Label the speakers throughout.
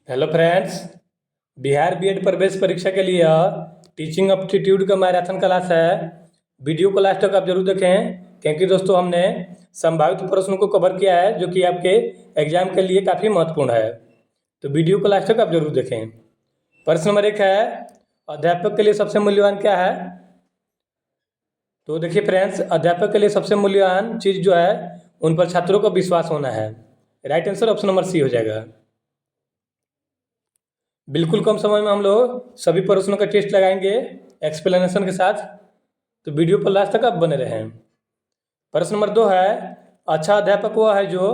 Speaker 1: Hello friends. Bihar BEd प्रवेश परीक्षा के लिए टीचिंग एप्टीट्यूड का मैराथन क्लास है। वीडियो को लास्ट तक आप जरूर देखें, क्योंकि दोस्तों हमने संभावित प्रश्नों को कवर किया है जो कि आपके एग्जाम के लिए काफ़ी महत्वपूर्ण है। तो वीडियो को लास्ट तक आप जरूर देखें। प्रश्न नंबर 1 है, अध्यापक के लिए सबसे मूल्यवान क्या है? तो देखिए फ्रेंड्स, अध्यापक के लिए सबसे मूल्यवान चीज़ जो है उन पर छात्रों का विश्वास होना है। Right answer option number C हो जाएगा। बिल्कुल कम समय में हम लोग सभी प्रश्नों का टेस्ट लगाएंगे एक्सप्लेनेशन के साथ, तो वीडियो पर लास्ट तक आप बने रहें। प्रश्न नंबर 2 है, अच्छा अध्यापक वो है जो,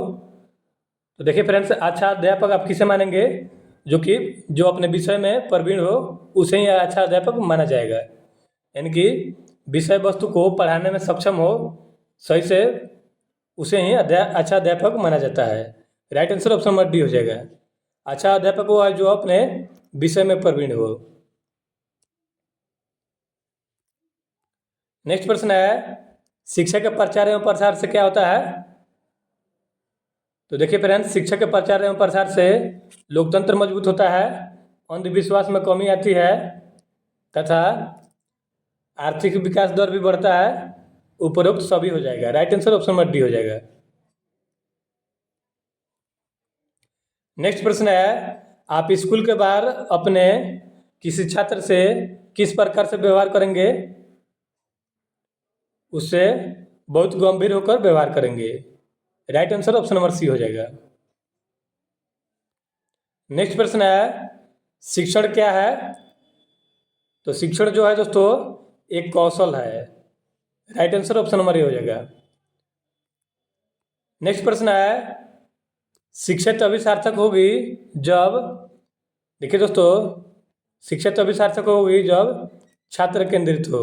Speaker 1: तो देखिए फ्रेंड्स, अच्छा अध्यापक आप किसे मानेंगे? जो अपने विषय में प्रवीण हो, उसे ही अच्छा अध्यापक माना जाएगा। यानी कि विषय वस्तु को पढ़ाने में सक्षम हो सही से, उसे ही अच्छा अध्यापक माना जाता है। Right answer option number D हो जाएगा। अच्छा अध्यापक वो है जो अपने विषय में प्रवीण हो। नेक्स्ट प्रश्न है, शिक्षा के प्रचार एवं प्रसार से क्या होता है? तो देखिए फ्रेंड्स, शिक्षा के प्रचार एवं प्रसार से लोकतंत्र मजबूत होता है, अंधविश्वास में कमी आती है तथा आर्थिक विकास दर भी बढ़ता है। उपरोक्त सभी हो जाएगा। Right answer option number D हो जाएगा। नेक्स्ट प्रश्न है, आप स्कूल के बाहर अपने किसी छात्र से किस प्रकार से व्यवहार करेंगे? उससे बहुत गंभीर होकर व्यवहार करेंगे। Right answer option number C हो जाएगा। नेक्स्ट प्रश्न है, शिक्षण क्या है? तो शिक्षण जो है दोस्तों एक कौशल है। Right answer option number A हो जाएगा। नेक्स्ट प्रश्न है, शिक्षा तभी सार्थक होगी जब, देखिए दोस्तों, शिक्षा तभी सार्थक होगी जब छात्र केंद्रित हो,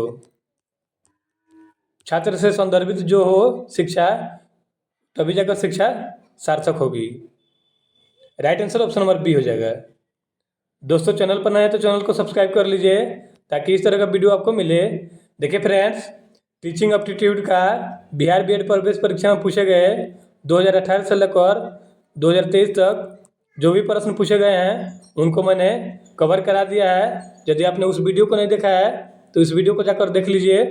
Speaker 1: छात्र से संदर्भित जो हो शिक्षा, तभी जाकर शिक्षा सार्थक होगी। Right answer option number B हो जाएगा। दोस्तों, चैनल पर नए हैं तो चैनल को सब्सक्राइब कर लीजिए ताकि इस तरह का वीडियो आपको मिले। देखिए फ्रेंड्स, टीचिंग एप्टीट्यूड का बिहार बीएड प्रवेश परीक्षा में पूछे गए 2018 से लेकर 2023 तक जो भी प्रश्न पूछे गए हैं उनको मैंने कवर करा दिया है। यदि आपने उस वीडियो को नहीं देखा है तो इस वीडियो को जाकर देख लीजिए,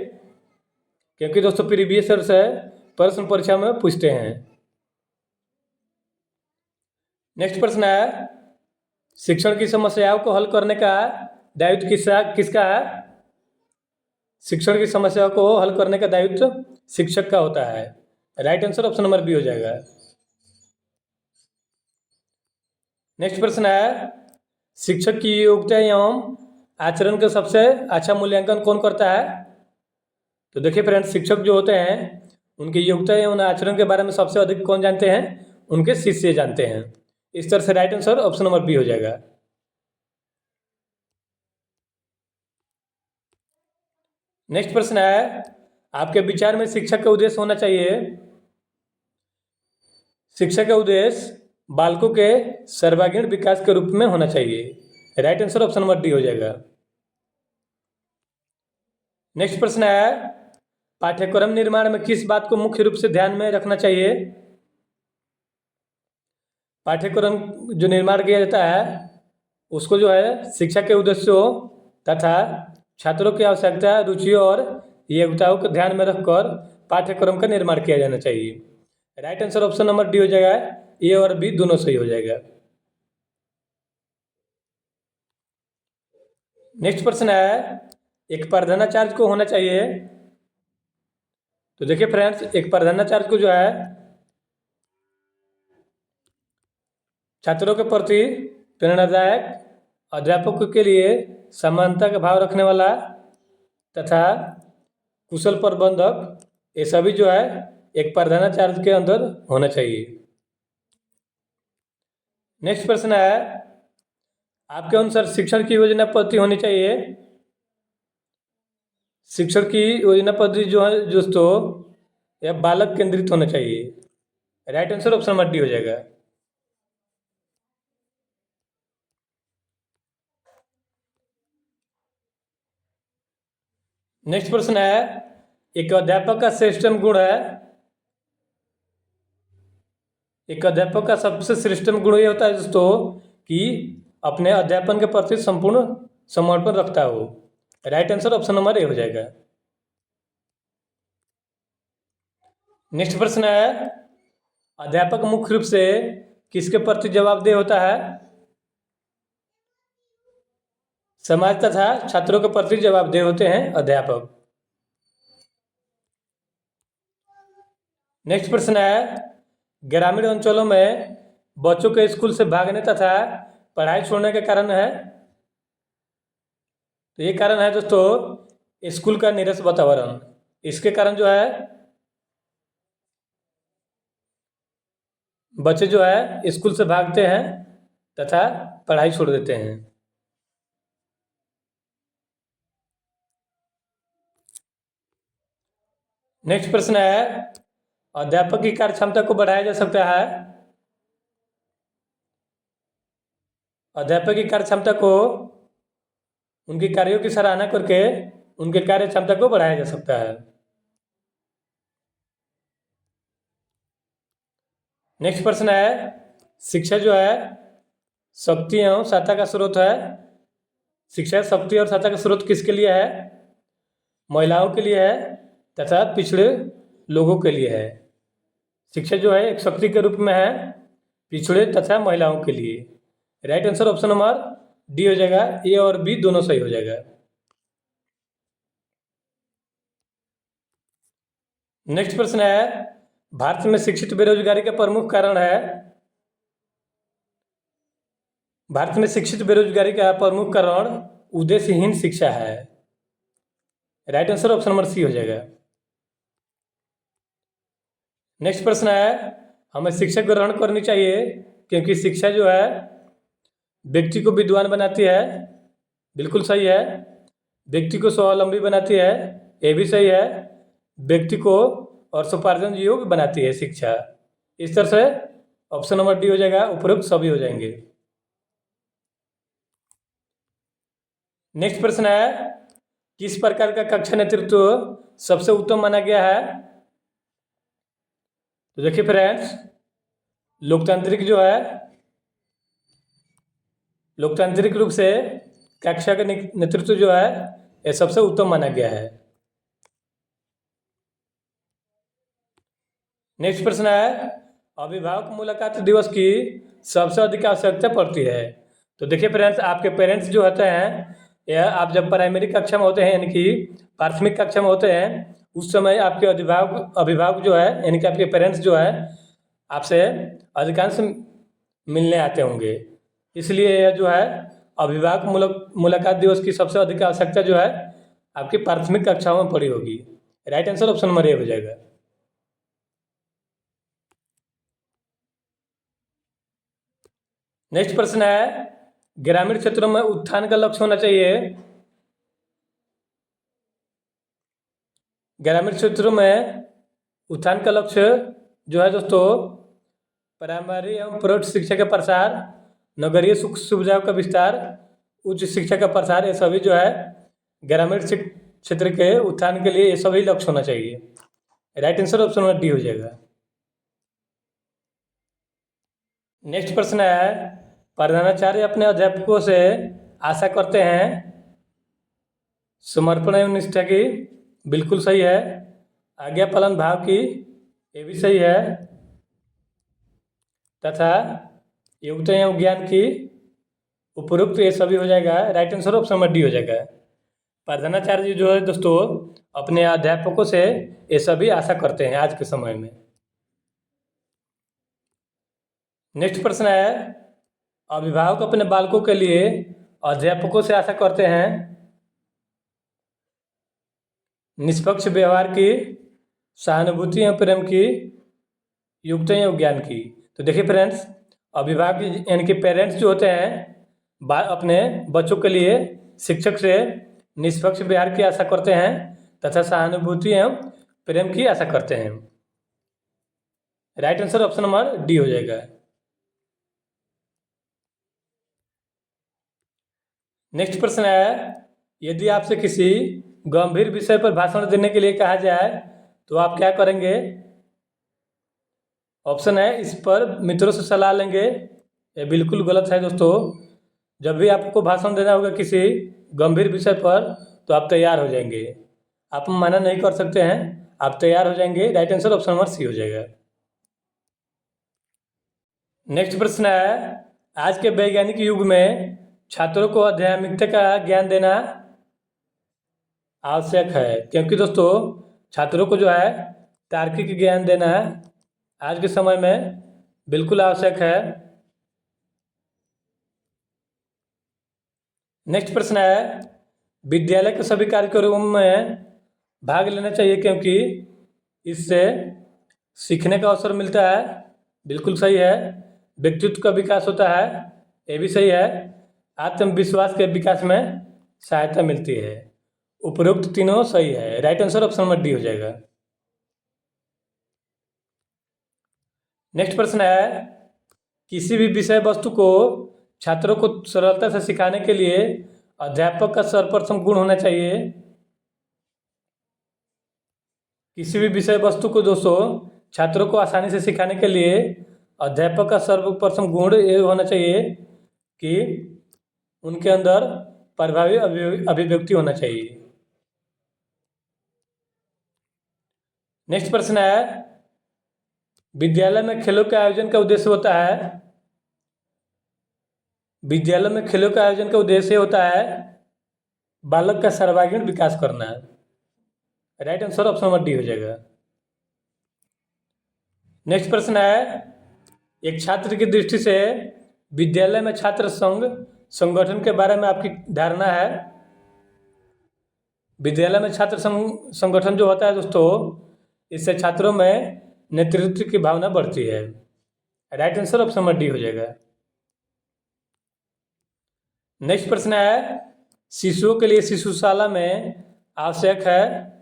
Speaker 1: क्योंकि दोस्तों प्रीवियस ईयर से प्रश्न परीक्षा में पूछते हैं। नेक्स्ट प्रश्न है, शिक्षण की समस्याओं को हल करने का दायित्व किसका है? शिक्षण की समस्याओं को हल करने का दायित्व शिक्षक का होता है। Right answer option number B हो जाएगा। नेक्स्ट प्रश्न है, शिक्षक की योग्यता एवं आचरण का सबसे अच्छा मूल्यांकन कौन करता है? तो देखिए फ्रेंड्स, शिक्षक जो होते हैं उनकी योग्यता एवं आचरण के बारे में सबसे अधिक कौन जानते हैं? उनके शिष्य जानते हैं। इस तरह से right answer option number B हो जाएगा। नेक्स्ट प्रश्न है, आपके विचार में शिक्षक का उद्देश्य होना चाहिए, शिक्षक का उद्देश्य बालकों के सर्वांगीण विकास के रूप में होना चाहिए। Right answer option number D हो जाएगा। नेक्स्ट प्रश्न है, पाठ्यक्रम निर्माण में किस बात को मुख्य रूप से ध्यान में रखना चाहिए? पाठ्यक्रम जो निर्माण किया जाता है उसको जो है शिक्षा के उद्देश्यों तथा छात्रों की आवश्यकता, रुचि और योग्यताओं को ध्यान में रखकर पाठ्यक्रम का निर्माण किया जाना चाहिए। Right answer option number D हो जाएगा। ए और बी दोनों सही हो जाएगा। नेक्स्ट प्रश्न है, एक प्रधानाचार्य को होना चाहिए। तो देखिए फ्रेंड्स, एक प्रधानाचार्य को जो है छात्रों के प्रति प्रेरणादायक, अध्यापकों के लिए समानता का भाव रखने वाला तथा कुशल प्रबंधक, ये सभी जो है एक प्रधानाचार्य के अंदर होना चाहिए। नेक्स्ट प्रश्न है, आपके अनुसार शिक्षण की योजना पद्धति होनी चाहिए। शिक्षण की योजना पद्धति जो है दोस्तों यह बालक केंद्रित होना चाहिए। Right answer option number D हो जाएगा। नेक्स्ट प्रश्न है, एक अध्यापक का श्रेष्ठतम गुण है, एक अध्यापक का सबसे श्रेष्ठतम गुण ये होता है दोस्तों कि अपने अध्यापन के प्रति संपूर्ण समर्पण रखता हो। Right answer option number A हो जाएगा। नेक्स्ट प्रश्न है, अध्यापक मुख्य रूप से किसके प्रति जवाबदेह होता है? समाज तथा छात्रों के प्रति जवाबदेह होते हैं अध्यापक। नेक्स्ट प्रश्न है, ग्रामीण अंचलों में बच्चों के स्कूल से भागने तथा पढ़ाई छोड़ने के कारण है? तो ये कारण है दोस्तों स्कूल का नीरस वातावरण। इसके कारण जो है बच्चे जो है स्कूल से भागते हैं तथा पढ़ाई छोड़ देते हैं। नेक्स्ट प्रश्न है, अध्यापक की कार्य क्षमता को बढ़ाया जा सकता है? अध्यापक की कार्य क्षमता को उनके कार्यों की सराहना करके उनके कार्य क्षमता को बढ़ाया जा सकता है। नेक्स्ट प्रश्न है, शिक्षा जो है शक्ति एवं सहायता का स्रोत है। शिक्षा शक्ति और सहायता का स्रोत किसके लिए है? महिलाओं के लिए है तथा पिछड़े लोगों के लिए है। शिक्षा जो है एक शक्ति के रूप में है पिछड़े तथा महिलाओं के लिए। Right answer option number D हो जाएगा। ए और बी दोनों सही हो जाएगा। नेक्स्ट प्रश्न है, भारत में शिक्षित बेरोजगारी का प्रमुख कारण है? भारत में शिक्षित बेरोजगारी का प्रमुख कारण उद्देश्यहीन शिक्षा है। Right answer option number C हो जाएगा। नेक्स्ट प्रश्न है, हमें शिक्षा ग्रहण करनी चाहिए क्योंकि शिक्षा जो है व्यक्ति को विद्वान बनाती है। बिल्कुल सही है। व्यक्ति को स्वावलंबी बनाती है, ये भी सही है। व्यक्ति को और स्वपार्जन योग्य बनाती है शिक्षा। इस तरह से ऑप्शन नंबर डी हो जाएगा, उपरोक्त सभी हो जाएंगे। नेक्स्ट प्रश्न है, किस प्रकार का कक्षा नेतृत्व सबसे उत्तम माना गया है? तो देखिए फ्रेंड्स, लोकतांत्रिक जो है लोकतांत्रिक रूप से कक्षा का नेतृत्व जो है यह सबसे उत्तम माना गया है। नेक्स्ट प्रश्न है, अभिभावक मुलाकात दिवस की सबसे अधिक आवश्यकता पड़ती है। तो देखिए फ्रेंड्स, आपके पेरेंट्स जो होते हैं या आप जब प्राइमरी कक्षा में होते हैं यानी कि प्राथमिक कक्षा में होते हैं उस समय आपके अभिभावक जो है यानी कि आपके पेरेंट्स जो है आपसे अधिकांश मिलने आते होंगे। इसलिए यह जो है अभिभावक मुलाकात दिवस की सबसे अधिक आवश्यकता जो है आपकी प्राथमिक कक्षाओं में पड़ी होगी। Right answer option number A हो जाएगा। नेक्स्ट प्रश्न है, ग्रामीण क्षेत्रों में उत्थान का लक्ष्य होना चाहिए। ग्रामीण क्षेत्रों में उत्थान का लक्ष्य जो है दोस्तों प्राइमरी एवं प्रौढ़ शिक्षा का प्रसार, नगरीय सुख सुविधाओं का विस्तार, उच्च शिक्षा का प्रसार, ये सभी जो है ग्रामीण क्षेत्र के उत्थान के लिए ये सभी लक्ष्य होना चाहिए। Right answer option number D हो जाएगा। नेक्स्ट प्रश्न है, प्रधानाचार्य अपने अध्यापकों से आशा करते हैं समर्पण एवं निष्ठा की। बिल्कुल सही है। आज्ञा पालन भाव की, ये भी सही है। तथा योग्यता एवं ज्ञान की, उपरोक्त ये सभी हो जाएगा। Right answer option number D हो जाएगा। प्रधानाचार्य जो है दोस्तों अपने अध्यापकों से ये सभी आशा करते हैं आज के समय में। नेक्स्ट प्रश्न है, अभिभावक अपने बालकों के लिए अध्यापकों से आशा करते हैं निष्पक्ष व्यवहार की, सहानुभूति एवं प्रेम की, योग्यता एवं ज्ञान की। तो देखिए फ्रेंड्स, अभिभावक यानी कि पेरेंट्स जो होते हैं अपने बच्चों के लिए शिक्षक से निष्पक्ष व्यवहार की आशा करते हैं तथा सहानुभूति एवं प्रेम की आशा करते हैं। Right answer option number D हो जाएगा। नेक्स्ट प्रश्न है, यदि आपसे किसी गंभीर विषय पर भाषण देने के लिए कहा जाए तो आप क्या करेंगे? ऑप्शन है, इस पर मित्रों से सलाह लेंगे। ये बिल्कुल गलत है दोस्तों। जब भी आपको भाषण देना होगा किसी गंभीर विषय पर तो आप तैयार हो जाएंगे। आप मना नहीं कर सकते हैं, आप तैयार हो जाएंगे। Right answer option number C हो जाएगा। नेक्स्ट प्रश्न है, आज के वैज्ञानिक युग में छात्रों को आध्यात्मिकता का ज्ञान देना आवश्यक है, क्योंकि दोस्तों छात्रों को जो है तार्किक ज्ञान देना आज के समय में बिल्कुल आवश्यक है। नेक्स्ट प्रश्न है, विद्यालय के सभी कार्यक्रमों में भाग लेना चाहिए क्योंकि इससे सीखने का अवसर मिलता है। बिल्कुल सही है। व्यक्तित्व का विकास होता है, ये भी सही है। आत्मविश्वास के विकास में सहायता मिलती है। उपरोक्त तीनों सही है। Right answer option number D हो जाएगा। नेक्स्ट प्रश्न है, किसी भी विषय वस्तु को छात्रों को सरलता से सिखाने के लिए अध्यापक का सर्वप्रथम गुण होना चाहिए। किसी भी विषय वस्तु को दोस्तों छात्रों को आसानी से सिखाने के लिए अध्यापक का सर्वप्रथम गुण ये होना चाहिए कि उनके अंदर प्रभावी अभिव्यक्ति होना चाहिए। नेक्स्ट प्रश्न है, विद्यालय में खेलों के आयोजन का उद्देश्य होता है। विद्यालय में खेलों का आयोजन का उद्देश्य होता है बालक का सर्वांगीण विकास करना। Right answer option number D हो जाएगा। नेक्स्ट प्रश्न है, एक छात्र की दृष्टि से विद्यालय में छात्र संघ संगठन के बारे में आपकी धारणा है। विद्यालय में छात्र संगठन जो होता है दोस्तों, इससे छात्रों में नेतृत्व की भावना बढ़ती है। Right answer option number D हो जाएगा। नेक्स्ट प्रश्न है, शिशुओं के लिए शिशुशाला में आवश्यक है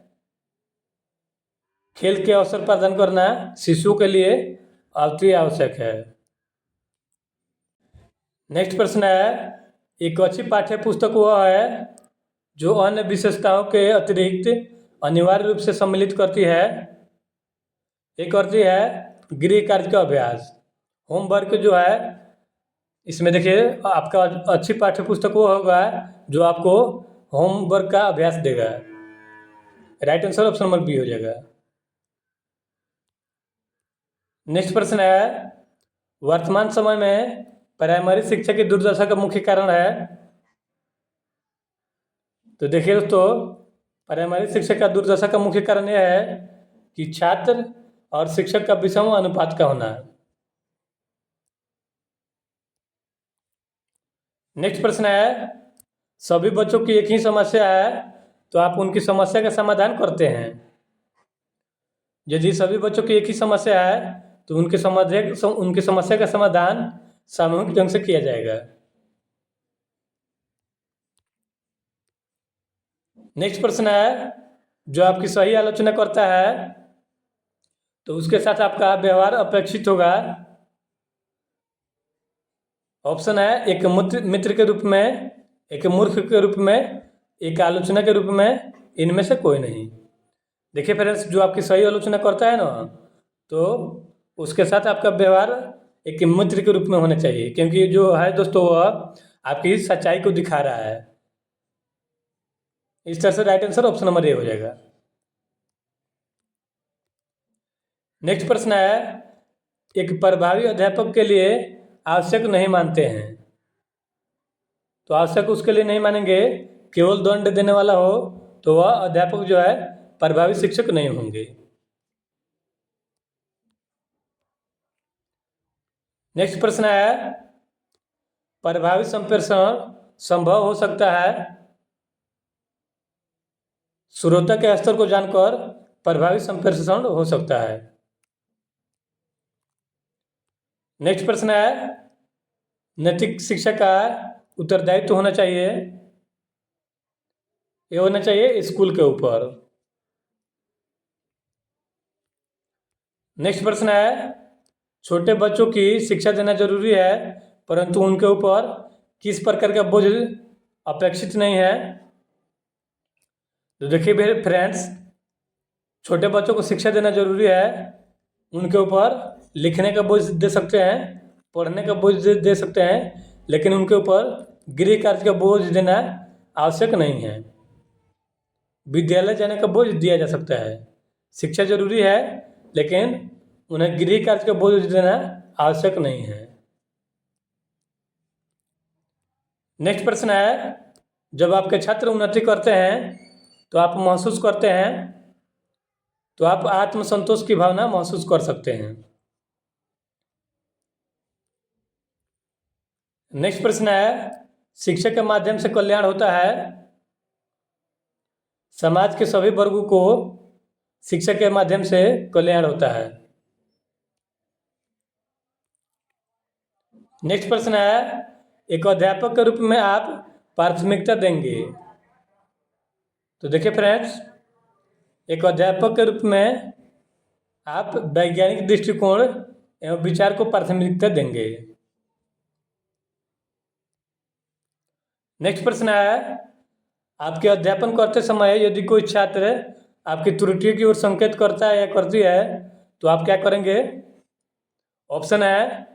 Speaker 1: खेल के अवसर प्रदान करना शिशुओं के लिए अति आवश्यक है। नेक्स्ट प्रश्न है, एक अच्छी पाठ्य पुस्तक वह है जो अन्य विशेषताओं के अतिरिक्त अनिवार्य रूप से सम्मिलित करती है। एक करती है गृह कार्य का अभ्यास, होमवर्क जो है। इसमें देखिए आपका अच्छी पाठ्य पुस्तक वो होगा जो आपको होमवर्क का अभ्यास देगा। Right answer option number B हो जाएगा। नेक्स्ट प्रश्न है, वर्तमान समय में प्राइमरी शिक्षा की दुर्दशा का मुख्य कारण है। तो देखिए दोस्तों, प्राइमरी शिक्षा का दुर्दशा का मुख्य कारण यह है कि छात्र और शिक्षक का विषम अनुपात का होना। नेक्स्ट प्रश्न है, सभी बच्चों की एक ही समस्या है तो आप उनकी समस्या का समाधान करते हैं। यदि सभी बच्चों की एक ही समस्या है तो उनकी समस्या का समाधान सामूहिक ढंग से किया जाएगा। नेक्स्ट प्रश्न है, जो आपकी सही आलोचना करता है तो उसके साथ आपका व्यवहार अपेक्षित होगा। ऑप्शन है, एक मित्र के रूप में, एक मूर्ख के रूप में, एक आलोचना के रूप में, इनमें से कोई नहीं। देखिए फ्रेंड्स, जो आपकी सही आलोचना करता है ना तो उसके साथ आपका व्यवहार एक मित्र के रूप में होना चाहिए, क्योंकि जो है दोस्तों वह आपकी सच्चाई को दिखा रहा है। इस तरह से right answer option number A हो जाएगा। नेक्स्ट प्रश्न है, एक प्रभावी अध्यापक के लिए आवश्यक नहीं मानते हैं। तो आवश्यक उसके लिए नहीं मानेंगे, केवल दंड देने वाला हो तो वह अध्यापक जो है प्रभावी शिक्षक नहीं होंगे। नेक्स्ट प्रश्न है, प्रभावी संप्रेषण संभव हो सकता है श्रोता के स्तर को जानकर प्रभावी संप्रेषण हो सकता है। नेक्स्ट प्रश्न है, नैतिक शिक्षा का उत्तरदायित्व होना चाहिए, ये होना चाहिए स्कूल के ऊपर। नेक्स्ट प्रश्न है, छोटे बच्चों की शिक्षा देना जरूरी है परंतु उनके ऊपर किस प्रकार का बोझ अपेक्षित नहीं है। तो देखिए मेरे फ्रेंड्स, छोटे बच्चों को शिक्षा देना जरूरी है, उनके ऊपर लिखने का बोझ दे सकते हैं, पढ़ने का बोझ दे सकते हैं, लेकिन उनके ऊपर गृह कार्य का बोझ देना आवश्यक नहीं है। विद्यालय जाने का बोझ दिया जा सकता है। शिक्षा जरूरी है, लेकिन उन्हें गृह कार्य का बोझ देना आवश्यक नहीं है। नेक्स्ट प्रश्न है, जब आपके छात्र उन्नति करते हैं तो आप महसूस करते हैं, तो आप आत्मसंतोष की भावना महसूस कर सकते हैं। नेक्स्ट प्रश्न है, शिक्षा के माध्यम से कल्याण होता है। समाज के सभी वर्गों को शिक्षा के माध्यम से कल्याण होता है। नेक्स्ट प्रश्न है, एक अध्यापक के रूप में आप प्राथमिकता देंगे। तो देखिए फ्रेंड्स, एक अध्यापक के रूप में आप वैज्ञानिक दृष्टिकोण एवं विचार को प्राथमिकता देंगे। नेक्स्ट प्रश्न है, आपके अध्यापन करते समय यदि कोई छात्र आपकी त्रुटियों की ओर संकेत करता है या करती है तो आप क्या करेंगे? ऑप्शन है,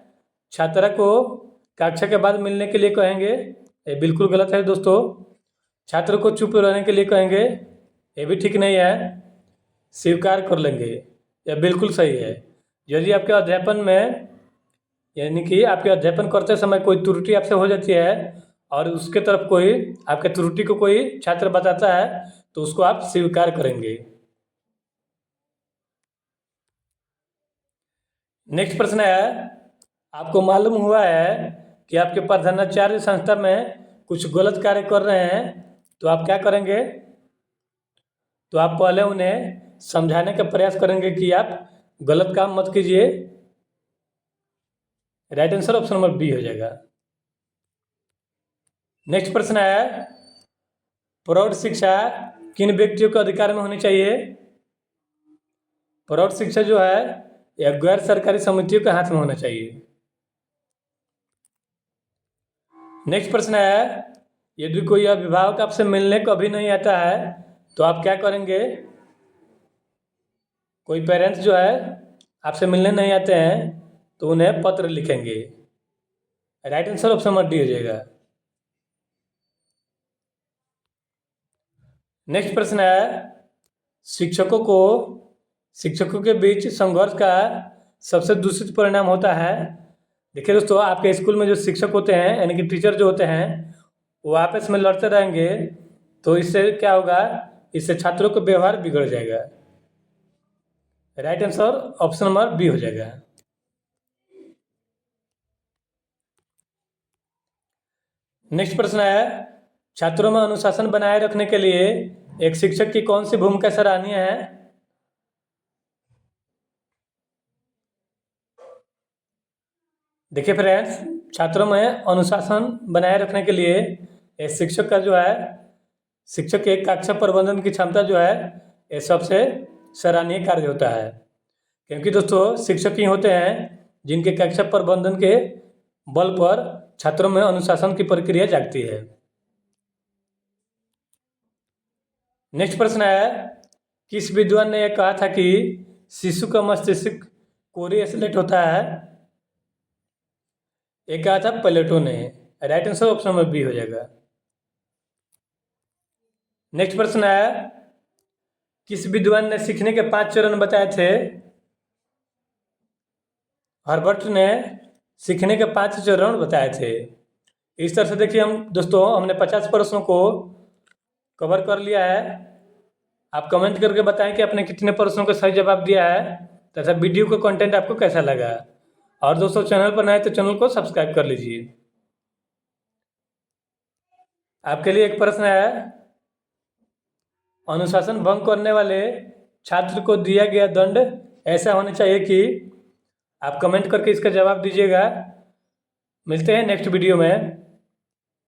Speaker 1: छात्रा को कक्षा के बाद मिलने के लिए कहेंगे, ये बिल्कुल गलत है दोस्तों। छात्र को चुप रहने के लिए कहेंगे, ये भी ठीक नहीं है। स्वीकार कर लेंगे, यह बिल्कुल सही है। यदि आपके अध्यापन में, यानी कि आपके अध्यापन करते समय कोई त्रुटि आपसे हो जाती है और उसके तरफ कोई आपके त्रुटि को कोई छात्र बताता है तो उसको आप स्वीकार करेंगे। नेक्स्ट प्रश्न है, आपको मालूम हुआ है कि आपके प्रधानाचार्य संस्था में कुछ गलत कार्य कर रहे हैं तो आप क्या करेंगे? तो आप पहले उन्हें समझाने का प्रयास करेंगे कि आप गलत काम मत कीजिए। Right answer option number B हो जाएगा। नेक्स्ट प्रश्न है, प्रौढ़ शिक्षा किन व्यक्तियों के अधिकार में होनी चाहिए? प्रौढ़ शिक्षा जो है यह गैर सरकारी समितियों के हाथ में होना चाहिए। नेक्स्ट प्रश्न है, यदि कोई अभिभावक आपसे मिलने कभी नहीं आता है तो आप क्या करेंगे? कोई पेरेंट्स जो है आपसे मिलने नहीं आते हैं तो उन्हें पत्र लिखेंगे। Right answer option number D हो जाएगा। नेक्स्ट प्रश्न है, शिक्षकों के बीच संघर्ष का सबसे दूषित परिणाम होता है। देखिए दोस्तों, आपके स्कूल में जो शिक्षक होते हैं यानी कि टीचर जो होते हैं वो आपस में लड़ते रहेंगे तो इससे क्या होगा? इससे छात्रों का व्यवहार बिगड़ जाएगा। Right answer option number B हो जाएगा। नेक्स्ट प्रश्न है, छात्रों में अनुशासन बनाए रखने के लिए एक शिक्षक की कौन सी भूमिका सराहनीय है? देखिए फ्रेंड्स, छात्रों में अनुशासन बनाए रखने के लिए एक शिक्षक का जो है, शिक्षक के कक्षा प्रबंधन की क्षमता जो है ये सबसे सराहनीय कार्य होता है। क्योंकि दोस्तों शिक्षक ही होते हैं जिनके कक्षा प्रबंधन के बल पर छात्रों में अनुशासन की प्रक्रिया जागती है। नेक्स्ट प्रश्न है, किस विद्वान ने यह कहा था कि शिशु का मस्तिष्क कोरिलेट होता है? एक कहा था प्लेटो ने। Right answer option number B हो जाएगा। नेक्स्ट प्रश्न है, किस विद्वान ने सीखने के 5 चरण बताए थे? हर्बर्ट ने सीखने के 5 चरण बताए थे। इस तरह से देखिए हम दोस्तों हमने 50 प्रश्नों को कवर कर लिया है। आप कमेंट करके बताएं कि आपने कितने प्रश्नों का सही जवाब दिया है तथा वीडियो का कंटेंट आपको कैसा लगा। और दोस्तों चैनल पर नए तो चैनल को सब्सक्राइब कर लीजिए। आपके लिए एक प्रश्न है, अनुशासन भंग करने वाले छात्र को दिया गया दंड ऐसा होना चाहिए कि? आप कमेंट करके इसका जवाब दीजिएगा। मिलते हैं नेक्स्ट वीडियो में।